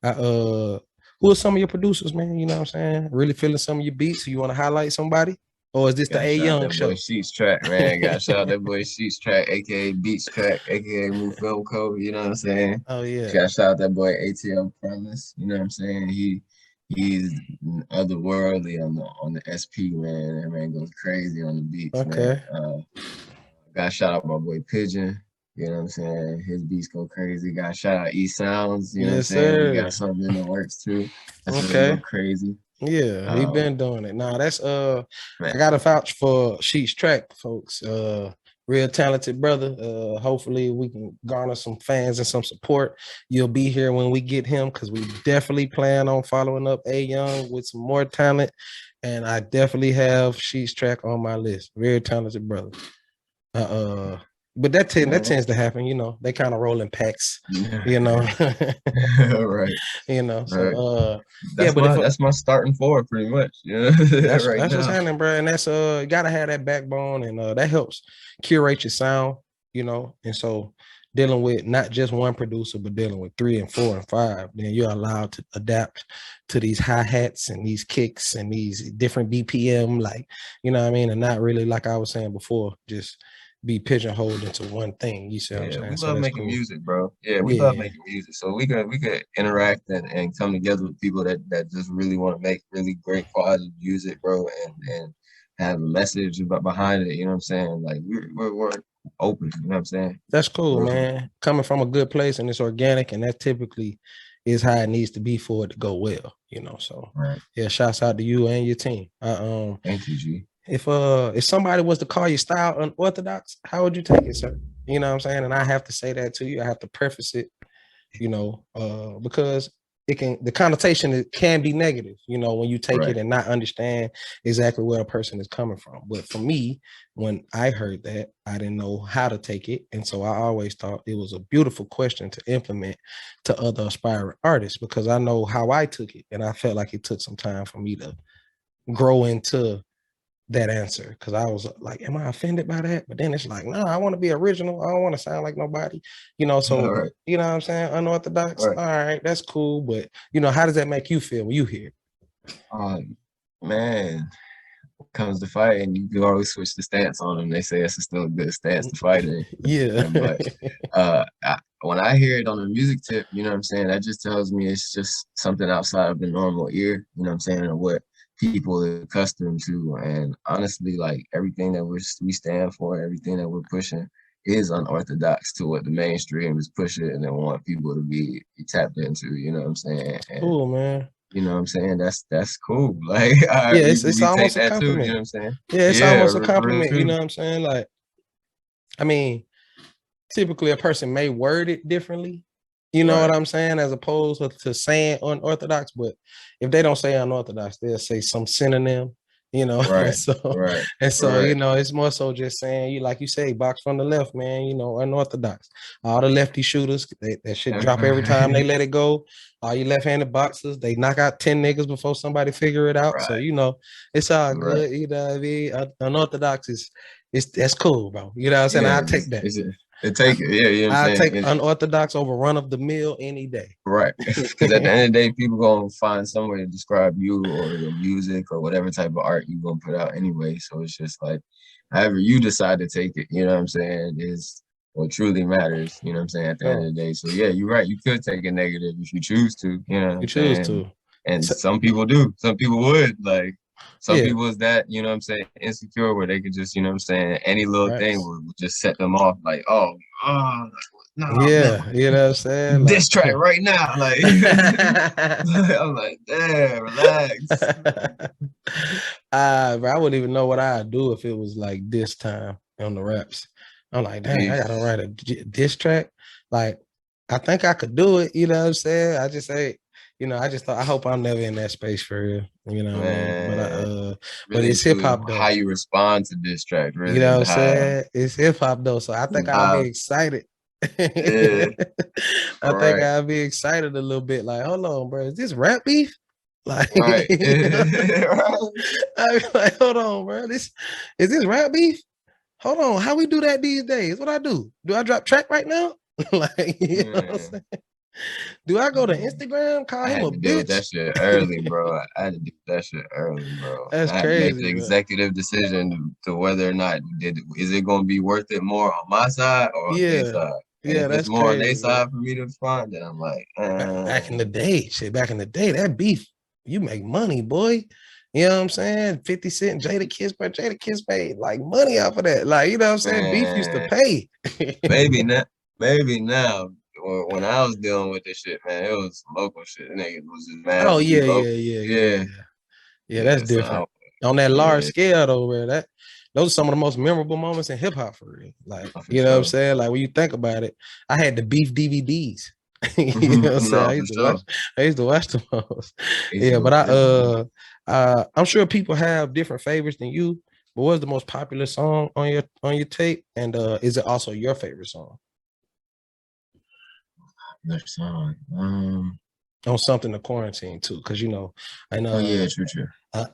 I who are some of your producers, man? You know what I'm saying? Really feeling some of your beats. You want to highlight somebody? Or is this the Gotta A shout out Young that boy show? Sheets Track, man. Gotta shout out that boy Sheets Track, aka Beats Track, aka Move Film Code. You know what I'm saying? Oh yeah. Gotta shout out that boy ATL Promise. You know what I'm saying? He's otherworldly on the SP, man. That man goes crazy on the beats, man. Okay. Gotta shout out my boy Pigeon. You know what I'm saying? His beats go crazy. Gotta shout out E Sounds. You know what I'm Yes, saying? We got sir. something in the works too. That's gonna go Okay. crazy. Yeah, he Um, been doing it. Nah, that's I man, gotta vouch for Sheets Track, folks. Real talented brother. Hopefully we can garner some fans and some support. You'll be here when we get him because we definitely plan on following up A Young with some more talent. And I definitely have Sheets Track on my list. Very talented brother. Uh, but that man. tends to happen, they kind of roll in packs, you know. Right, So right. yeah, but if That's my starting forward pretty much. Yeah, right that's what's now. happening, bro. And that's you gotta have that backbone, and that helps curate your sound, and so dealing with not just one producer, but dealing with three and four and five, then you're allowed to adapt to these hi-hats and these kicks and these different BPM, like, you know what I mean, and not really, like I was saying before, just be pigeonholed into one thing. You see what I'm Yeah, saying? we So love that's making cool. music, bro. Yeah, we love Yeah, making music. So we could interact and come together with people that just really want to make really great quality music, bro, and have a message about behind it. You know what I'm saying? Like we're open. You know what I'm saying? that's cool, We're, man. Coming from a good place and it's organic, and that typically is how it needs to be for it to go well. So right. yeah, shouts out to you and your team. Thank you, G. If somebody was to call your style unorthodox, how would you take it, sir? You know what I'm saying? And I have to say that to you. I have to preface it, because the connotation it can be negative, when you take it Right. and not understand exactly where a person is coming from. But for me, when I heard that, I didn't know how to take it. And so I always thought it was a beautiful question to implement to other aspiring artists because I know how I took it. And I felt like it took some time for me to grow into that answer because I was like, am I offended by that? But then it's like, no, I want to be original. I don't want to sound like nobody, All so right. you know what I'm saying? All Unorthodox. right. All right, that's cool. But how does that make you feel when you hear it? Man, comes to fight, and you can always switch the stance on them. They say it's still a good stance to fight in. Yeah. But when I hear it on the music tip, you know what I'm saying? That just tells me it's just something outside of the normal ear, you know what I'm saying, or what people are accustomed to. And honestly, like everything that we stand for, everything that we're pushing is unorthodox to what the mainstream is pushing and they want people to be tapped into, you know what I'm saying? And Cool, man. you know what I'm saying? That's cool. Like Yeah, it's we take almost a that too, you know compliment. what I'm saying? Yeah, it's Yeah, almost a real compliment. You true. know what I'm saying? Like, I mean, typically a person may word it differently. You know Right, what I'm saying? As opposed to saying unorthodox, but if they don't say unorthodox, they'll say some synonym, and right, so right, you right, know, it's more so just saying you like you say, box from the left, man, unorthodox. All the lefty shooters, that shit drop every time they let it go. All you left-handed boxers, they knock out 10 niggas before somebody figure it out. So right, it's all right. good, you know what I mean? Unorthodox is that's cool, bro. You know what I'm saying? Yeah, I'll take that. it's it take it. Yeah, you know what I'm I saying? take unorthodox over run of the mill any day. Right. Because at the end of the day, people gonna find some way to describe you or your music or whatever type of art you gonna put out anyway. So it's just like however you decide to take it, you know what I'm saying, is what truly matters, you know what I'm saying, at the end Sure. of the day. So yeah, you're right. You could take a negative if you choose to, you know what You I'm choose saying? to. And So, some people do. Some people would. Like some yeah. people is that, you know what I'm saying, insecure where they could just, you know what I'm saying, any little Right. thing would just set them off like, oh, no, man, Yeah. You know what I'm saying? Like, diss track right now. Like, I'm like, damn, relax. bro, I wouldn't even know what I'd do if it was like this time on the raps. I'm like, dang, I gotta Jeez, write a diss track. Like, I think I could do it. You know what I'm saying? I just say, I just thought I hope I'm never in that space for real. You know what I mean? man. But Really and it's hip truly, hop how though. you respond to diss track You really know what is I'm how, saying? It's hip hop though, so I think I'll be how, excited. yeah, I think right, I'll be excited a little bit. Like, hold on, bro, is this rap beef? Like, right, right. I be like, hold on, bro, this is this rap beef? Hold on, how we do that these days? What I do? Do I drop track right now? Like, you know what I'm Man. saying? Do I go to Instagram, call I him had a to deal with that bitch? shit early, bro. I had to do that shit early, bro. And That's I had to make crazy, the bro. executive decision to whether or not is it going to be worth it more on my side or on their Yeah. side. And Yeah, if it's that's more on their crazy, bro. side for me to respond, then I'm like, Back in the day, shit, back in the day, that beef, you make money, boy. You know what I'm saying? 50 Cent, Jada Kiss made like money off of that. Like, you know what I'm saying? Beef used to man, pay. maybe not, maybe now. When I was dealing with this shit, man, it was some local shit. Niggas was just mad Oh, to be yeah, yeah, local. yeah, yeah, Yeah, yeah. Yeah, that's yeah. So I, different. On that large yeah, scale, though, where that those are some of the most memorable moments in hip hop for real. Like, for you know what I'm sure. saying? Like when you think about it, I had the beef DVDs. You know what I'm saying? No, for sure. I used to watch the most. It's Yeah, no but different. I'm sure people have different favorites than you. But what's the most popular song on your tape? And is it also your favorite song? Next song. On something to quarantine too, because you know, and Oh yeah, true, true.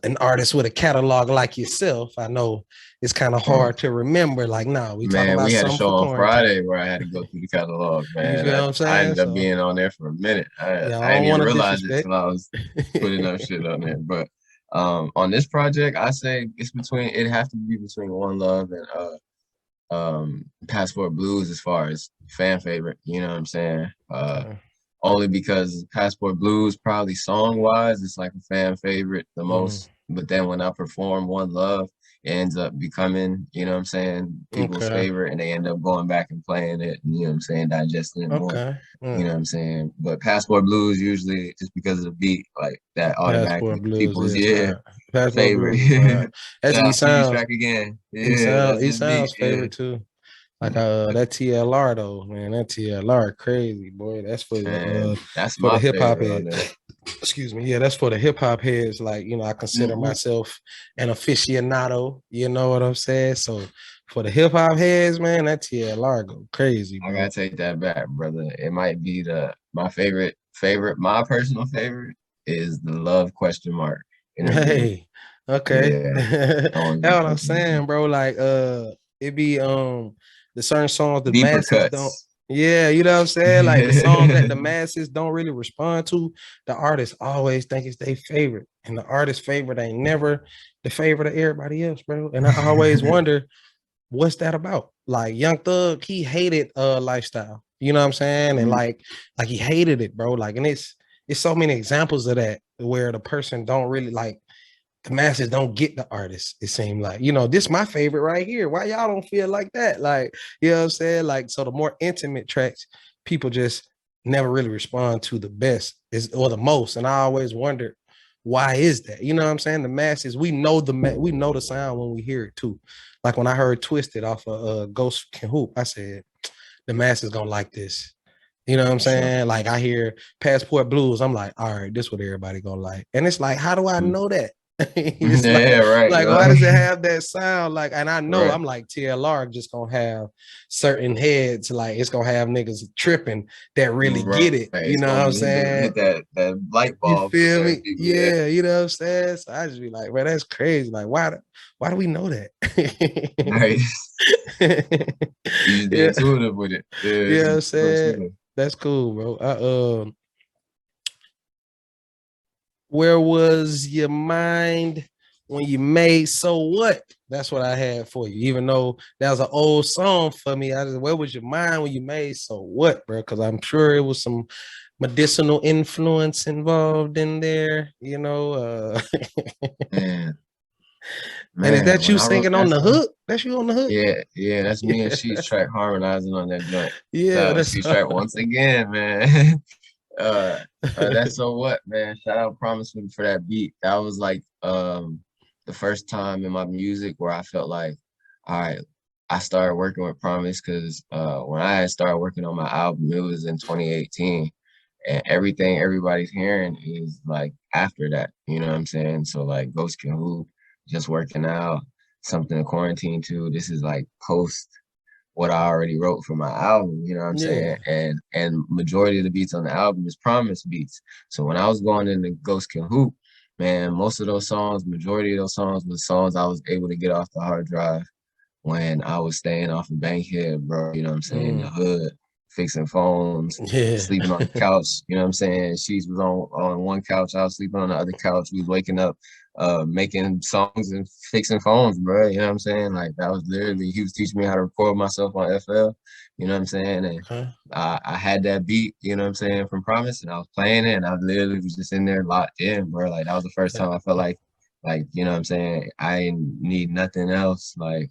an artist with a catalog like yourself, I know it's kind of Oh, hard to remember. Like, nah, we talking man, about we had a something show for on Friday quarantine. where I had to go through the catalog, You man. feel what I'm I saying? ended up So being on there for a minute. yeah, I I didn't don't even want to realize it disrespect. till I was putting up shit on there. But on this project, I say it has to be between One Love and Passport Blues as far as fan favorite. You know what I'm saying? Okay. Only because Passport Blues probably song wise, it's like a fan favorite the Mm, most. But then when I perform One Love, it ends up becoming, you know what I'm saying, people's okay. favorite, and they end up going back and playing it, and, you know what I'm saying, digesting it more. Okay. You know what I'm saying? But Passport Blues usually just because of the beat, like that automatically Passport Blues people's is fire. Passport favorite. Blues is fire. That's Shout E out to you Sounds. track again. Yeah, that's E his beat. Sounds Yeah. favorite too. Like that TLR though, man. That TLR crazy, boy. That's Man, that's for the my hip hop favorite on head. there. Excuse me. Yeah, that's for the hip hop heads. Like, you know, I consider Mm-hmm. myself an aficionado. You know what I'm saying? So for the hip hop heads, man, that TLR go crazy, I gotta bro. take that back, brother. It might be my favorite. My personal favorite is the love question mark interlude. Hey, okay. Yeah, That's that one's my what I'm personal saying, favorite. bro. Like it be the certain songs the Deeper masses don't. cuts. Yeah, you know what I'm saying? Like the songs that the masses don't really respond to, the artists always think it's their favorite. And the artist's favorite ain't never the favorite of everybody else, bro. And I always wonder what's that about? Like Young Thug, he hated lifestyle. You know what I'm saying? And like he hated it, bro. Like, and it's so many examples of that where the person don't really like the masses don't get the artist. It seemed like, you know, this my favorite right here. Why y'all don't feel like that? Like, you know what I'm saying? Like, so the more intimate tracks, people just never really respond to the best is or the most. And I always wondered why is that? You know what I'm saying? The masses, we know the sound when we hear it too. Like when I heard Twisted off of Ghost Can Hoop, I said the masses gonna like this. You know what I'm For sure. saying? Like I hear Passport Blues, I'm like, all right, this what everybody gonna like. And it's like, how do I know that? It's Yeah, right. like, why does it have that sound? Like, and I know Right. I'm like TLR just gonna have certain heads, like it's gonna have niggas tripping that really get Right. it. You It's know what I'm gonna hit saying? that light You bulb for feel certain me? people. Yeah. Yeah, you know what I'm saying? So I just be like, man, that's crazy. Like, why do we know that? Right. You just be Yeah, intuitive with it. Yeah, you it's know what I'm real saying? intuitive. That's cool, bro. Where was your mind when you made So What? That's what I had for you. Even though that was an old song for me, where was your mind when you made So What, bro? Because I'm sure it was some medicinal influence involved in there, you know. Man, And is man, that when you I wrote singing on that the song, hook? That's you on the hook? yeah, yeah, that's me and She's track harmonizing on that joint. Yeah, Shout out that's She's track once again, man. uh, that's so what, man. Shout out Promise Me for that beat. That was like the first time in my music where I felt like, all right, I started working with Promise because when I had started working on my album, it was in 2018. And everything everybody's hearing is like after that, you know what I'm saying? So like Ghost Can Hoop, just working out, something to quarantine to. This is like post what I already wrote for my album, you know what I'm saying? yeah. And majority of the beats on the album is Promise beats. So when I was going into Ghost Can Hoop, man, most of those songs, majority of those songs was songs I was able to get off the hard drive when I was staying off of Bankhead, bro, you know what I'm saying, the Mm, hood. fixing phones, Yeah. sleeping on the couch. You know what I'm saying? She was on one couch, I was sleeping on the other couch. We was waking up, making songs and fixing phones, bro. You know what I'm saying? Like that was literally he was teaching me how to record myself on FL. You know what I'm saying? And Okay. I had that beat, you know what I'm saying, from Promise, and I was playing it, and I literally was just in there locked in, bro. Like that was the first time I felt like you know what I'm saying, I didn't need nothing else. Like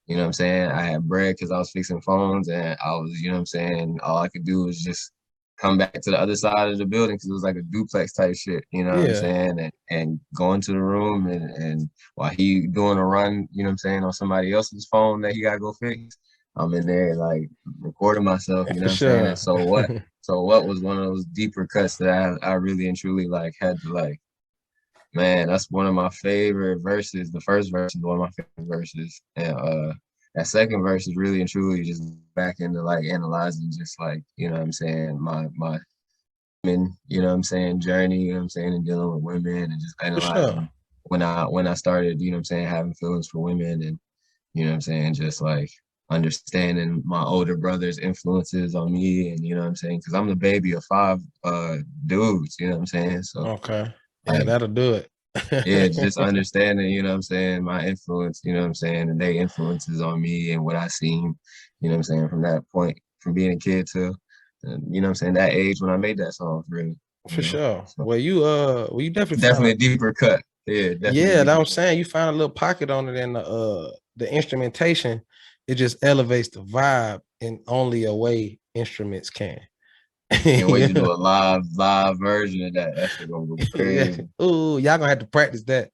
you know what I'm saying? I had bread because I was fixing phones and I was, you know what I'm saying? All I could do was just come back to the other side of the building because it was like a duplex type shit, you know what I'm Yeah. saying? And go into the room and while he doing a run, you know what I'm saying, on somebody else's phone that he gotta go fix, I'm in there like recording myself, you know For what I'm saying? And sure. so what? So what was one of those deeper cuts that I really and truly like had to like, man, that's one of my favorite verses. The first verse is one of my favorite verses. And that second verse is really and truly just back into like analyzing just like, you know what I'm saying, my women, you know what I'm saying, journey, you know what I'm saying, and dealing with women and just For sure. analyzing when I started, you know what I'm saying, having feelings for women and you know what I'm saying, just like understanding my older brother's influences on me and you know what I'm saying, because I'm the baby of five dudes, you know what I'm saying? So Okay. Yeah, like that'll do yeah, it. just understanding, you know what I'm saying, my influence, you know what I'm saying, and they influences on me and what I seen, you know what I'm saying, from that point, from being a kid to, you know what I'm saying, that age when I made that song, really, you For know. sure. So Well you definitely found definitely a a deeper cut. Yeah, definitely a yeah, that deeper I'm cut. saying you find a little pocket on it in the instrumentation. It just elevates the vibe in only a way instruments can. Can't wait Yeah. to do a live version of that. That shit gonna go Yeah. crazy. Ooh, y'all gonna have to practice that.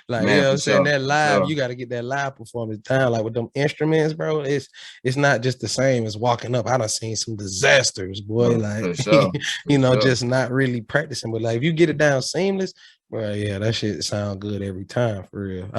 Like, you Man, know what for I'm saying? sure, That for live, sure. you gotta get that live performance down. Like with them instruments, bro. It's not just the same as walking up. I done seen some disasters, boy. Like, For sure, for sure. just not really practicing. But like if you get it down seamless, bro, yeah, that shit sound good every time for real.